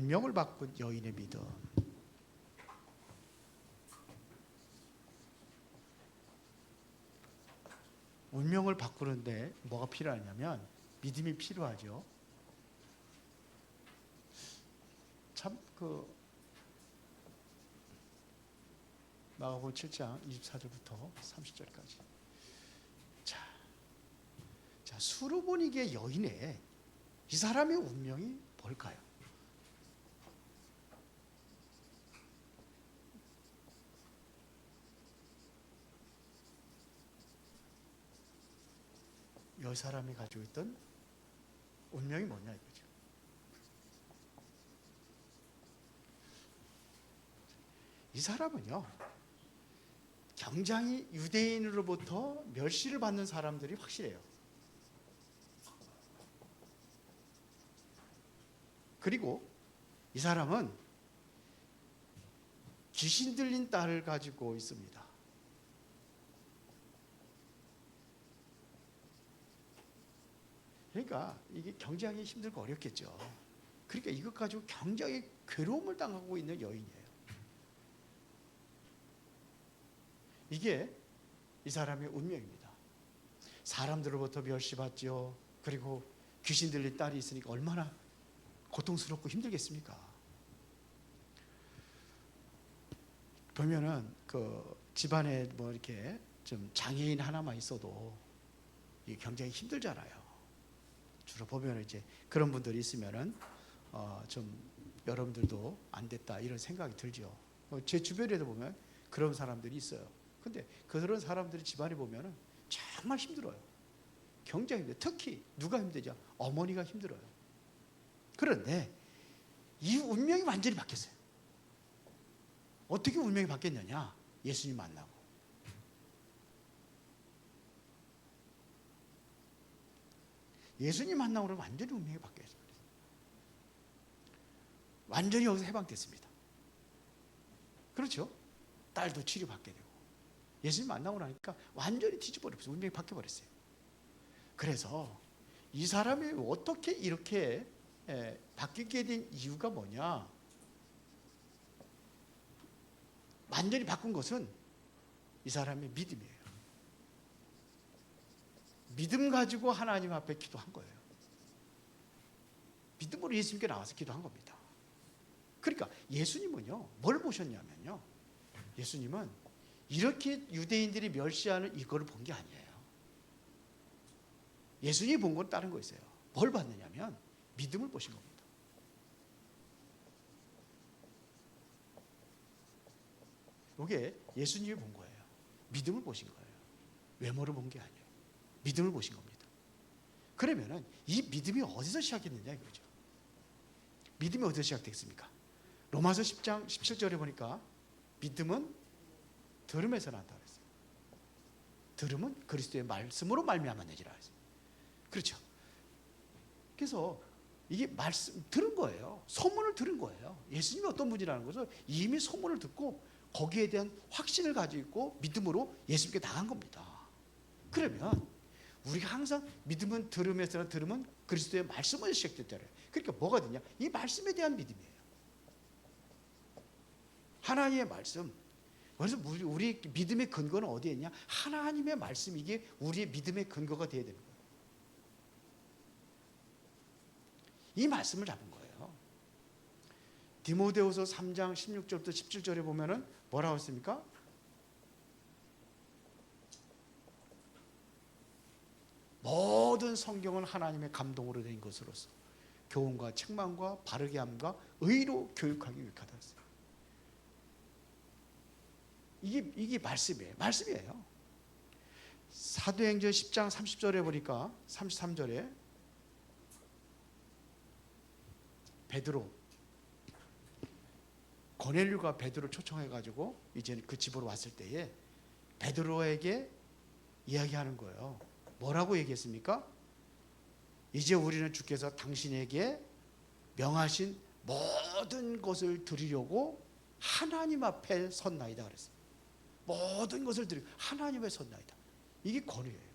운명을 바꾼 여인의 믿음. 운명을 바꾸는데 뭐가 필요하냐면 믿음이 필요하죠. 참 마가복음 7장 24절부터 30절까지. 자, 수르보니게 여인의 이 사람의 운명이 뭘까요? 이 사람이 가지고 있던 운명이 뭐냐 이거죠. 이 사람은요, 굉장히 유대인으로부터 멸시를 받는 사람들이 확실해요. 그리고 이 사람은 귀신 들린 딸을 가지고 있습니다. 그러니까 이게 굉장히 힘들고 어렵겠죠. 그러니까 이것 가지고 굉장히 괴로움을 당하고 있는 여인이에요. 이게 이 사람의 운명입니다. 사람들로부터 멸시받죠. 그리고 귀신 들린 딸이 있으니까 얼마나 고통스럽고 힘들겠습니까? 보면은 집안에 뭐 이렇게 좀 장애인 하나만 있어도 이게 굉장히 힘들잖아요. 주로 보면 이제 그런 분들이 있으면은 좀 여러분들도 안 됐다 이런 생각이 들죠. 제 주변에도 보면 그런 사람들이 있어요. 근데 그런 사람들이 집안에 보면은 정말 힘들어요. 굉장히 힘들어요. 특히 누가 힘들죠? 어머니가 힘들어요. 그런데 이 운명이 완전히 바뀌었어요. 어떻게 운명이 바뀌었느냐? 예수님 만나고. 예수님 만나고 완전히 운명이 바뀌었어요. 완전히 여기서 해방됐습니다. 그렇죠? 딸도 치료받게 되고. 예수님 만나고 나니까 완전히 뒤집어버렸어요. 운명이 바뀌어버렸어요. 그래서 이 사람이 어떻게 이렇게 바뀌게 된 이유가 뭐냐? 완전히 바꾼 것은 이 사람의 믿음이에요. 믿음 가지고 하나님 앞에 기도한 거예요. 믿음으로 예수님께 나와서 기도한 겁니다. 그러니까 예수님은요, 뭘 보셨냐면요, 예수님은 이렇게 유대인들이 멸시하는 이거를 본 게 아니에요. 예수님이 본 건 다른 거 있어요. 뭘 봤느냐면 믿음을 보신 겁니다. 이게 예수님이 본 거예요. 믿음을 보신 거예요. 외모를 본 게 아니에요. 믿음을 보신 겁니다. 그러면은 이 믿음이 어디서 시작했느냐 이거죠. 믿음이 어디서 시작됐습니까? 로마서 10장 17절에 보니까 믿음은 들음에서 난다 그랬어요. 들음은 그리스도의 말씀으로 말미암았느니라 했어요. 그렇죠. 그래서 이게 말씀 들은 거예요. 소문을 들은 거예요. 예수님이 어떤 분이라는 것을 이미 소문을 듣고 거기에 대한 확신을 가지고 있고 믿음으로 예수님께 나간 겁니다. 그러면 우리가 항상 믿음은 들음에서나 들음은 그리스도의 말씀으로 시작됐잖아요. 그러니까 뭐가 되냐? 이 말씀에 대한 믿음이에요. 하나님의 말씀. 그래서 우리 믿음의 근거는 어디에 있냐? 하나님의 말씀, 이게 우리의 믿음의 근거가 되어야 되는 거예요. 이 말씀을 잡은 거예요. 디모데후서 3장 16절부터 17절에 보면은 뭐라고 했습니까? 모든 성경은 하나님의 감동으로 된 것으로서 교훈과 책망과 바르게 함과 의로 교육하기 위하다 했어요. 이게 말씀이에요. 사도행전 10장 30절에 보니까 33절에 베드로, 고넬료가 베드로를 초청해가지고 이제 그 집으로 왔을 때에 베드로에게 이야기하는 거예요. 뭐라고 얘기했습니까? 이제 우리는 주께서 당신에게 명하신 모든 것을 드리려고 하나님 앞에 섰나이다 그랬어요. 모든 것을 드리고 하나님 앞에 섰나이다. 이게 권위예요.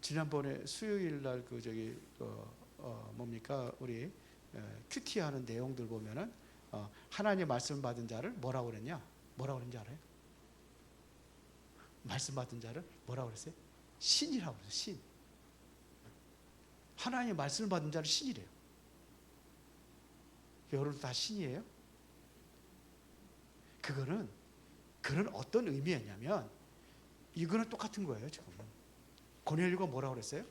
지난번에 수요일 날 뭡니까? 우리 큐티하는 내용들 보면은 하나님의 말씀 받은 자를 뭐라고 그랬냐? 뭐라고 그랬는지 알아요? 말씀 받은 자를 뭐라고 그랬어요? 신이라고 그랬어요. 신. 하나님의 말씀을 받은 자를 신이래요. 여러분 다 신이에요? 그거는 그런 어떤 의미였냐면 이거는 똑같은 거예요. 지금 고넬료가 뭐라고 그랬어요?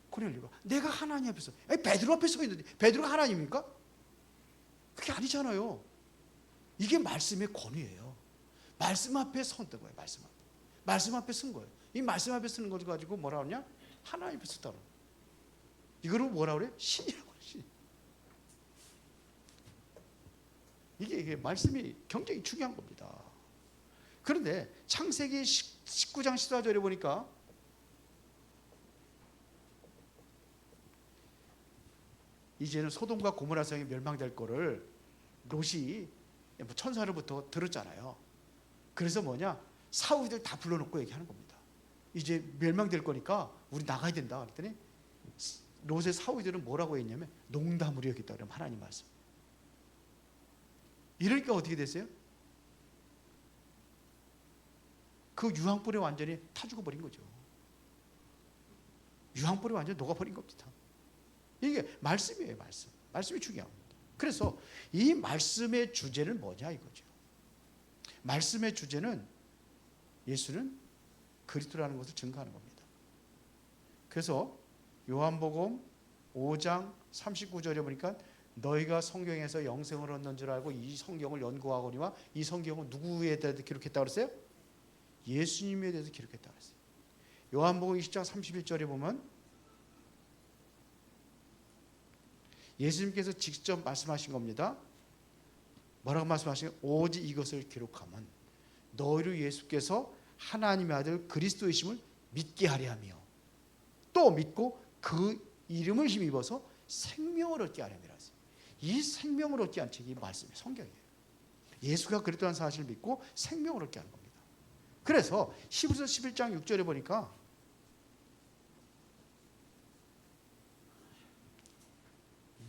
고넬료가 내가 하나님 앞에 서 베드로 앞에 서 있는데 베드로가 하나님입니까? 그게 아니잖아요. 이게 말씀의 권위예요. 말씀 앞에 섰던 거예요. 말씀 앞에 쓴 거예요. 이 말씀 앞에 쓰는 걸 가지고 뭐라 하냐? 하나님 앞에 썼다는 거예요. 이거를 뭐라 그래요? 신이라고 그래요. 신. 이게 말씀이 굉장히 중요한 겁니다. 그런데 창세기 19장 14절에 보니까 이제는 소돔과 고모라 성이 멸망될 거를 롯이 천사로부터 들었잖아요. 그래서 뭐냐? 사우들 다 불러놓고 얘기하는 겁니다. 이제 멸망될 거니까 우리 나가야 된다. 그랬더니 롯의 사우들은 뭐라고 했냐면 농담으로 여겼다. 그러면 하나님 말씀. 이러니까 어떻게 됐어요? 그 유황불에 완전히 타 죽어버린 거죠. 유황불에 완전히 녹아버린 겁니다. 이게 말씀이에요. 말씀이 중요합니다. 그래서 이 말씀의 주제는 뭐냐 이거죠. 말씀의 주제는 예수는 그리스도라는 것을 증거하는 겁니다. 그래서 요한복음 5장 39절에 보니까 너희가 성경에서 영생을 얻는 줄 알고 이 성경을 연구하거니와 이 성경은 누구에 대해서 기록했다고 그랬어요? 예수님에 대해서 기록했다고 그랬어요. 요한복음 20장 31절에 보면 예수님께서 직접 말씀하신 겁니다. 뭐라고 말씀하시냐? 오직 이것을 기록하면 너희를 예수께서 하나님의 아들 그리스도이심을 믿게 하려 하며 또 믿고 그 이름을 힘입어서 생명을 얻게 하려 함이라 했어요. 이 생명을 얻게 한 책이 말씀이 성경이에요. 예수가 그랬다는 사실을 믿고 생명을 얻게 하는 겁니다. 그래서 히브리서 11장 6절에 보니까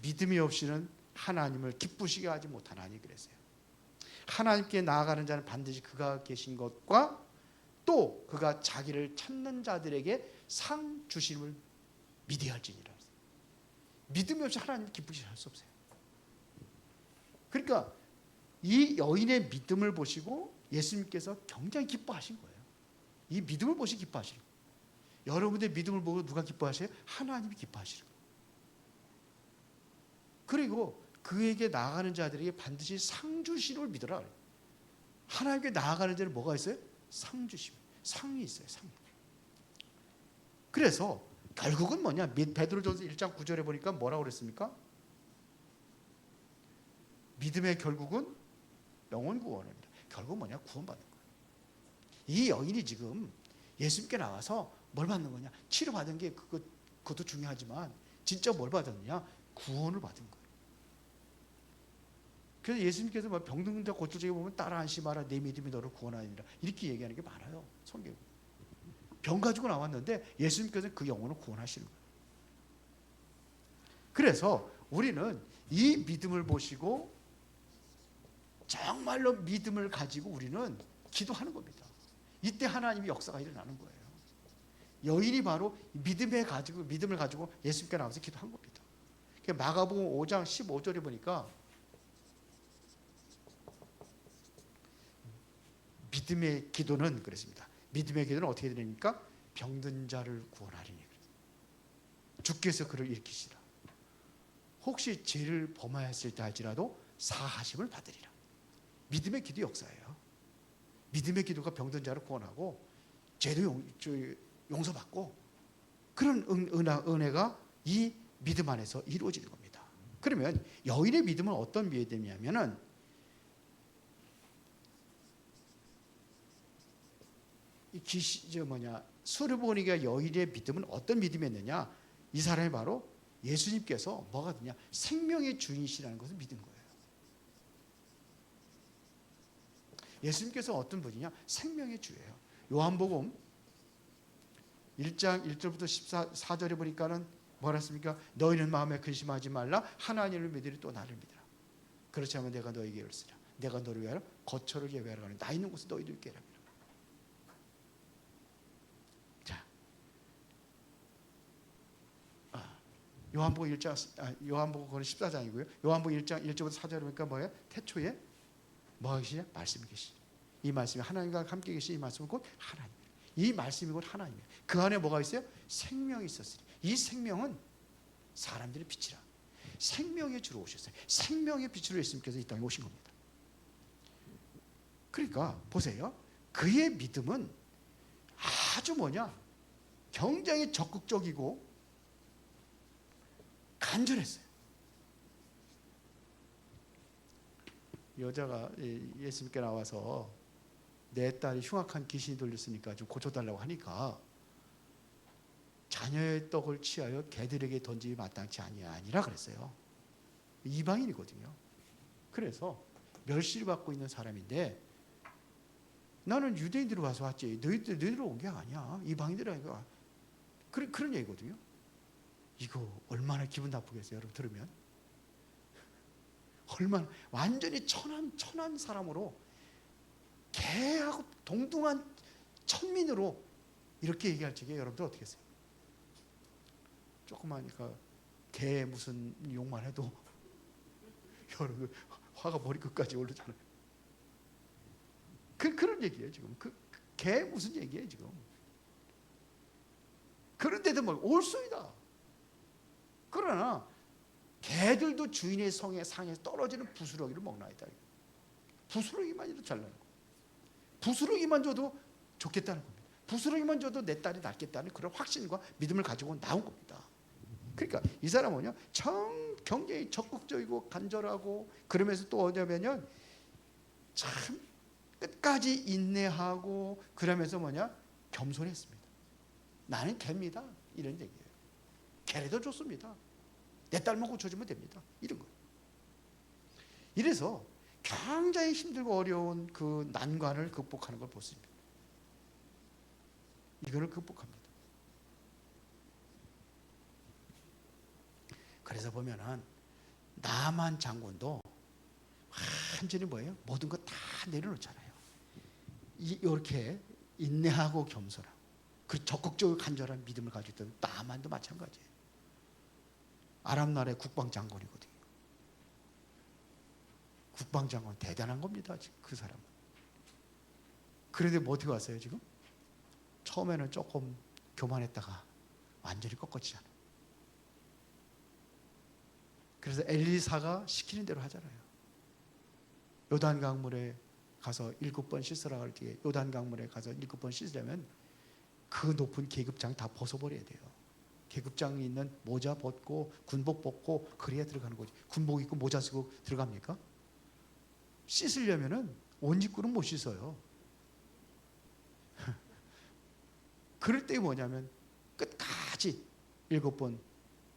믿음이 없이는 하나님을 기쁘시게 하지 못하나니 그랬어요. 하나님께 나아가는 자는 반드시 그가 계신 것과 또 그가 자기를 찾는 자들에게 상 주심을 믿어야 할지니라. 믿음이 없이 하나님을 기쁘시게 할 수 없어요. 그러니까 이 여인의 믿음을 보시고 예수님께서 굉장히 기뻐하신 거예요. 이 믿음을 보시고 기뻐하시는 거예요. 여러분들의 믿음을 보고 누가 기뻐하세요? 하나님이 기뻐하시는 거예요. 그리고 그에게 나아가는 자들에게 반드시 상 주심을 믿으라. 하나님께 나아가는 자는 뭐가 있어요? 상 주심. 상이 있어요. 상이. 그래서 결국은 뭐냐? 베드로전서 1장 9절에 보니까 뭐라고 그랬습니까? 믿음의 결국은 영혼 구원입니다. 결국 뭐냐? 구원받는 거예요. 이 여인이 지금 예수님께 나와서 뭘 받는 거냐? 치료받은 게 그것도 중요하지만 진짜 뭘 받았느냐? 구원을 받은 거예요. 그래서 예수님께서 병든 자 고칠 적에 보면 따라 안심하라 내 믿음이 너를 구원하리라 이렇게 얘기하는 게 많아요. 성경에. 병 가지고 나왔는데 예수님께서 그 영혼을 구원하시는 거예요. 그래서 우리는 이 믿음을 보시고 정말로 믿음을 가지고 우리는 기도하는 겁니다. 이때 하나님의 역사가 일어나는 거예요. 여인이 바로 믿음을 가지고 예수님께 나와서 기도한 겁니다. 마가복음 5장 15절에 보니까 믿음의 기도는 그랬습니다. 믿음의 기도는 어떻게 되니까 병든 자를 구원하리니 주께서 그를 일으키시라. 혹시 죄를 범하였을 때 할지라도 사하심을 받으리라. 믿음의 기도 역사예요. 믿음의 기도가 병든 자를 구원하고 죄도 용서받고 그런 은혜가 이 믿음 안에서 이루어지는 겁니다. 그러면 여인의 믿음은 어떤 믿음이냐면은 수르보니가 여인의 믿음은 어떤 믿음이었느냐? 이 사람이 바로 예수님께서 뭐가 되냐? 생명의 주인이시라는 것을 믿은 거예요. 예수님께서 어떤 분이냐? 생명의 주예요. 요한복음 1장 1절부터 14절에 보니까는 뭐라 했습니까? 너희는 마음에 근심하지 말라. 하나님을 믿으리 또 나를 믿으라. 그렇지 않으면 내가 너에게 일쓰라. 내가 너를 위하여 거처를 예비하라 하니 나 있는 곳에 너희도 있게 하라. 자, 요한복음 1장, 요한복음 14장이고요. 요한복음 1장 1절부터 4절 보니까 뭐예요? 태초에 뭐가 계시냐? 말씀이 계시죠. 이 말씀이 하나님과 함께 계신 이 말씀은 곧 하나님. 이 말씀이 곧 하나님이에요. 그 안에 뭐가 있어요? 생명이 있었으니 이 생명은 사람들의 빛이라. 생명의 주로 오셨어요. 생명의 빛으로 예수님께서 이 땅에 오신 겁니다. 그러니까 보세요. 그의 믿음은 아주 굉장히 적극적이고 간절했어요. 여자가 예수님께 나와서 내 딸이 흉악한 귀신이 들렸으니까 좀 고쳐달라고 하니까 자녀의 떡을 취하여 개들에게 던지기 마땅치 아니라 그랬어요. 이방인이거든요. 그래서 멸시를 받고 있는 사람인데 나는 유대인들이 와서 왔지 너희들 온 게 아니야. 이방인들이 아니라 그런 얘기거든요. 이거 얼마나 기분 나쁘겠어요, 여러분 들으면. 얼마나 완전히 천한 사람으로 개하고 동등한 천민으로 이렇게 얘기할 적에 여러분들 어떻게 했어요? 조그마니까 개 무슨 욕만 해도 여러분 화가 머리끝까지 오르잖아요. 그런 얘기예요 지금. 개 무슨 얘기예요 지금. 그런데도 올소이다. 그러나 개들도 주인의 상에서 떨어지는 부스러기를 먹나이다. 부스러기만 줘도 잘나는 거예요. 부스러기만 줘도 좋겠다는 겁니다. 부스러기만 줘도 내 딸이 낫겠다는 그런 확신과 믿음을 가지고 나온 겁니다. 그러니까 이 사람은요 굉장히 적극적이고 간절하고 그러면서 또 어쩌면요 참 끝까지 인내하고 그러면서 겸손했습니다. 나는 개입니다. 이런 얘기예요. 개라도 좋습니다. 내 딸만 고쳐주면 됩니다. 이런 거예요. 이래서 굉장히 힘들고 어려운 그 난관을 극복하는 걸 보십니다. 이거를 극복합니다. 그래서 보면은 나만 장군도 완전히 뭐예요? 모든 거 다 내려놓잖아요. 이렇게 인내하고 겸손하고 그 적극적으로 간절한 믿음을 가지고 있던 나만도 마찬가지예요. 아람 나라의 국방장군이거든요. 국방장군 대단한 겁니다. 그 사람은. 그런데 뭐 어떻게 왔어요 지금? 처음에는 조금 교만했다가 완전히 꺾어지잖아요. 그래서 엘리사가 시키는 대로 하잖아요. 요단 강물에 가서 7번 씻으라 할 때 요단 강물에 가서 7번 씻으려면 그 높은 계급장 다 벗어버려야 돼요. 계급장이 있는 모자 벗고 군복 벗고 그래야 들어가는 거지. 군복 입고 모자 쓰고 들어갑니까? 씻으려면은 옷 입고는 못 씻어요. 그럴 때 뭐냐면 끝까지 7번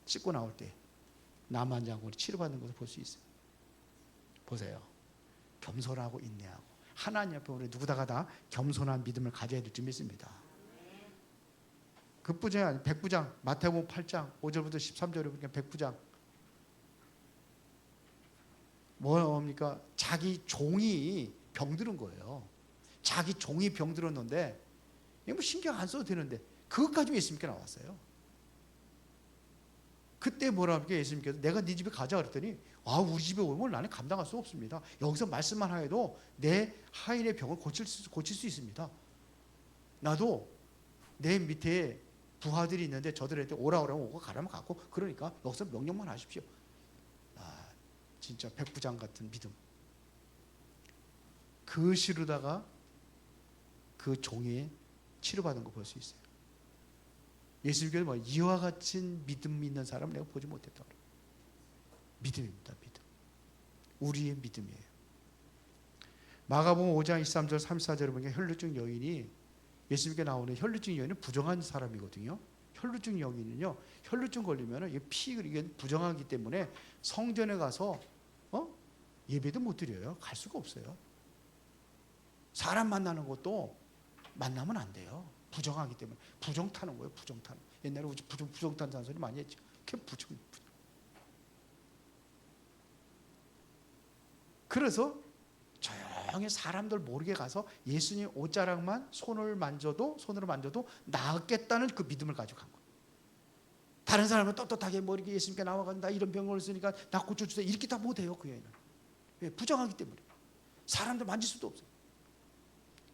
씻고 나올 때 남한 장군이 치료받는 것을 볼 수 있어요. 보세요. 겸손하고 인내하고 하나님 앞에 우리 누구다가 다 겸손한 믿음을 가져야 될 줄 믿습니다. 급부장이 아니라 백부장, 마태복음 8장 5절부터 13절에 보니까 백부장 뭡니까? 자기 종이 병들은 거예요. 자기 종이 병들었는데 뭐 신경 안 써도 되는데 그것까지 예수님께 나왔어요. 그때 뭐라 합니까? 예수님께서 내가 네 집에 가자 그랬더니 우리 집에 오면 나는 감당할 수 없습니다. 여기서 말씀만 하여도 내 하인의 병을 고칠 수 있습니다. 나도 내 밑에 부하들이 있는데 저들한테 오라고 오고 가라면 가고 그러니까 여기서 명령만 하십시오. 진짜 백부장 같은 믿음. 그 시루다가 그 종이 치료받은 거 볼 수 있어요. 예수님께서 이와 같은 믿음 있는 사람을 내가 보지 못했다. 믿음입니다. 믿음. 우리의 믿음이에요. 마가복음 5장 23절 34절에 보니까 혈루증 여인이 예수님께 나오는 혈루증 여인은 부정한 사람이거든요. 혈루증 여인은요. 혈루증 걸리면 이게 부정하기 때문에 성전에 가서 예배도 못 드려요. 갈 수가 없어요. 사람 만나는 것도 만나면 안 돼요. 부정하기 때문에 부정 타는 거예요. 부정 타는. 옛날에 부정 탄다는 소리 많이 했죠. 부정. 그래서 조용히 사람들 모르게 가서 예수님 옷자락만 손으로 만져도 나았겠다는 그 믿음을 가지고 간 거예요. 다른 사람은 떳떳하게 뭐 이렇게 예수님께 나와가지고 나 이런 병을 쓰니까 나 고쳐주세요 이렇게 다 못해요. 그 여인은. 왜? 부정하기 때문에. 사람들 만질 수도 없어요.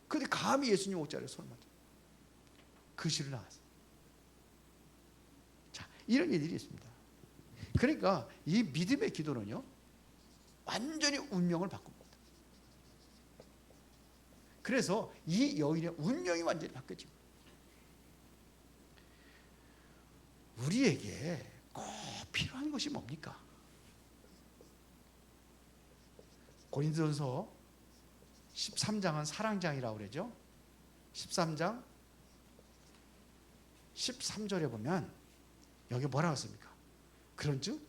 그런데 감히 예수님 옷자락에 손을 만져. 그 시로 나왔어요. 자, 이런 일들이 있습니다. 그러니까 이 믿음의 기도는요, 완전히 운명을 바꿉니다. 그래서 이 여인의 운명이 완전히 바뀌어지고, 우리에게 꼭 필요한 것이 뭡니까? 고린도전서 13장은 사랑장이라고 그러죠. 13장 13절에 보면 여기 뭐라고 씁니까? 그런즉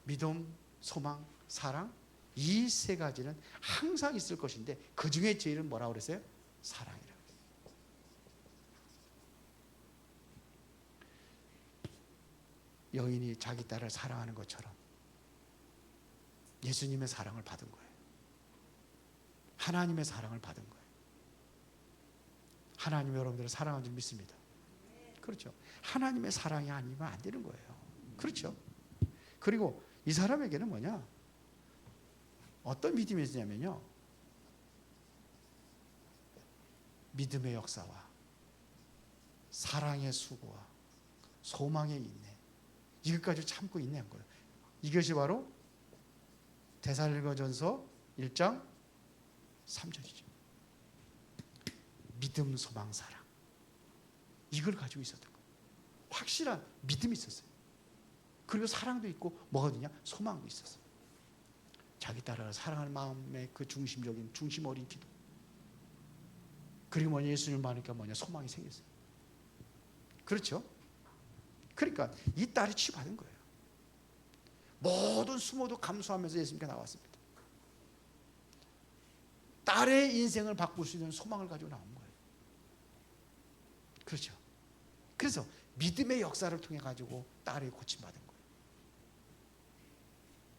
믿음, 소망, 사랑, 이 세 가지는 항상 있을 것인데 그 중에 제일은 뭐라고 그랬어요? 사랑이라고 그랬어요. 여인이 자기 딸을 사랑하는 것처럼 예수님의 사랑을 받은 거예요. 하나님의 사랑을 받은 거예요. 하나님이 여러분들을 사랑하는 줄 믿습니다. 그렇죠. 하나님의 사랑이 아니면 안 되는 거예요. 그렇죠. 그리고 이 사람에게는 뭐냐? 어떤 믿음이 있냐면요, 믿음의 역사와 사랑의 수고와 소망의 인내, 이것까지 참고 인내한 거예요. 이것이 바로 데살로니가전서 1장 3절이죠. 믿음, 소망, 사랑, 이걸 가지고 있었던 거예요. 확실한 믿음이 있었어요. 그리고 사랑도 있고 뭐가 있냐? 소망도 있었어요. 자기 딸을 사랑하는 마음의 그 중심적인 중심 어린 기도. 그리고 뭐냐? 예수님을 만나니까 뭐냐? 소망이 생겼어요. 그렇죠? 그러니까 이 딸이 치유받은 거예요. 모든 수모도 감수하면서 예수님께 나왔습니다. 딸의 인생을 바꿀 수 있는 소망을 가지고 나온 거예요. 그렇죠? 그래서 믿음의 역사를 통해 가지고 딸이 고침받은 거예요.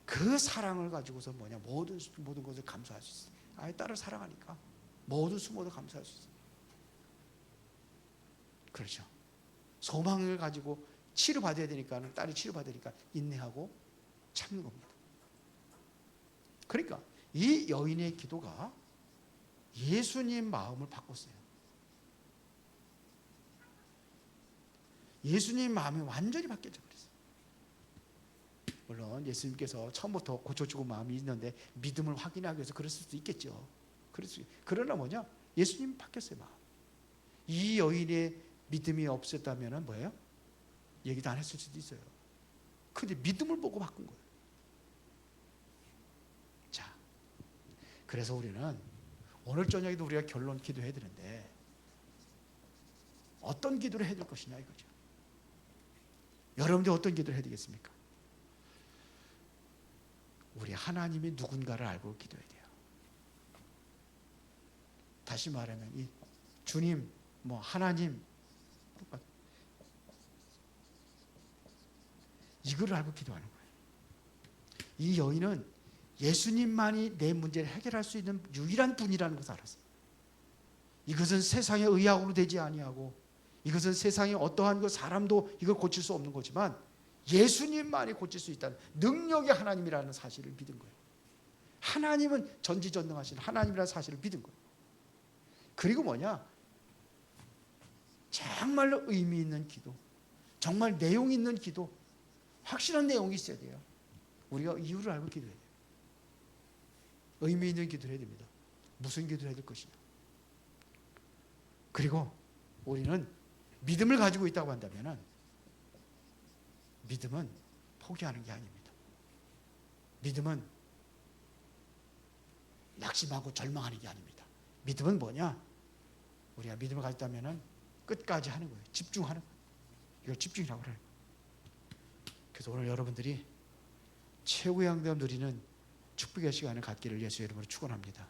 그 사랑을 가지고서 뭐냐? 모든 것을 감수할 수 있어요. 아예 딸을 사랑하니까 모든 수모도 감수할 수 있어요. 그렇죠? 소망을 가지고 치료받아야 되니까, 딸이 치료받아야 되니까 인내하고 참는 겁니다. 그러니까 이 여인의 기도가 예수님 마음을 바꿨어요. 예수님 마음이 완전히 바뀌어져 버렸어요. 물론 예수님께서 처음부터 고쳐주고 마음이 있는데 믿음을 확인하기 위해서 그랬을 수도 있겠죠. 그러나 뭐냐? 예수님 바뀌었어요, 마음. 이 여인의 믿음이 없었다면 뭐예요? 얘기도 안 했을 수도 있어요. 근데 믿음을 보고 바꾼 거예요. 자, 그래서 우리는 오늘 저녁에도 우리가 결론 기도해야 되는데 어떤 기도를 해야 될 것이냐 이거죠. 여러분들 어떤 기도를 해야 되겠습니까? 우리 하나님이 누군가를 알고 기도해야 돼요. 다시 말하면 이 주님, 뭐 하나님, 이걸 알고 기도하는 거예요. 이 여인은 예수님만이 내 문제를 해결할 수 있는 유일한 분이라는 것을 알았어요. 이것은 세상의 의학으로 되지 아니하고, 이것은 세상의 어떠한 그 사람도 이걸 고칠 수 없는 거지만 예수님만이 고칠 수 있다는 능력의 하나님이라는 사실을 믿은 거예요. 하나님은 전지전능하신 하나님이라는 사실을 믿은 거예요. 그리고 뭐냐? 정말로 의미 있는 기도, 정말 내용 있는 기도, 확실한 내용이 있어야 돼요. 우리가 이유를 알고 기도해야 돼요. 의미 있는 기도를 해야 됩니다. 무슨 기도를 해야 될 것이냐. 그리고 우리는 믿음을 가지고 있다고 한다면 믿음은 포기하는 게 아닙니다. 믿음은 낙심하고 절망하는 게 아닙니다. 믿음은 뭐냐? 우리가 믿음을 가졌다면 끝까지 하는 거예요. 집중하는 거예요. 이걸 집중이라고 그래요. 그래서 오늘 여러분들이 최고의 응답 누리는 축복의 시간을 갖기를 예수의 이름으로 축원합니다.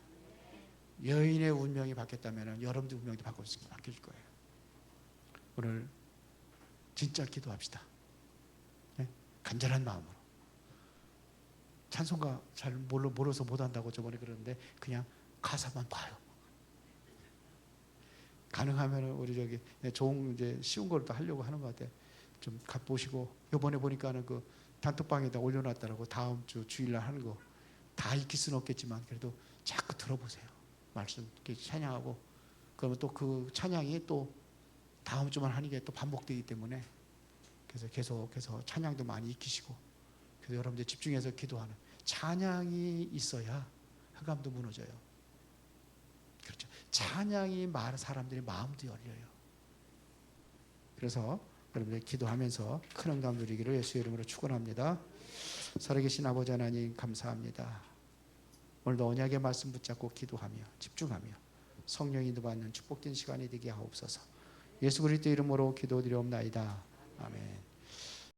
여인의 운명이 바뀌었다면 여러분들 운명도 바뀔 거예요. 오늘 진짜 기도합시다. 네? 간절한 마음으로. 찬송가 잘 몰라서 못한다고 저번에 그러는데 그냥 가사만 봐요. 가능하면 우리 저기 좋은 이제 쉬운 걸 또 하려고 하는 것 같아요. 좀 보시고 이번에 보니까는 그 단톡방에다 올려놨더라고. 다음 주 주일날 하는 거 다 익힐 수는 없겠지만 그래도 자꾸 들어보세요. 말씀 이렇게 찬양하고 그러면 또 그 찬양이 또 다음 주만 하는 게 또 반복되기 때문에 그래서 계속해서 찬양도 많이 익히시고 그래서 여러분들 집중해서 기도하는 찬양이 있어야 흑암도 무너져요. 그렇죠. 찬양이 사람들의 마음도 열려요. 그래서 여러분들 기도하면서 큰 응답 누리기를 예수의 이름으로 축원합니다. 살아계신 아버지 하나님 감사합니다. 오늘도 언약의 말씀 붙잡고 기도하며 집중하며 성령 인도받는 축복된 시간이 되게 하옵소서. 예수 그리스도 이름으로 기도드리옵나이다. 아멘.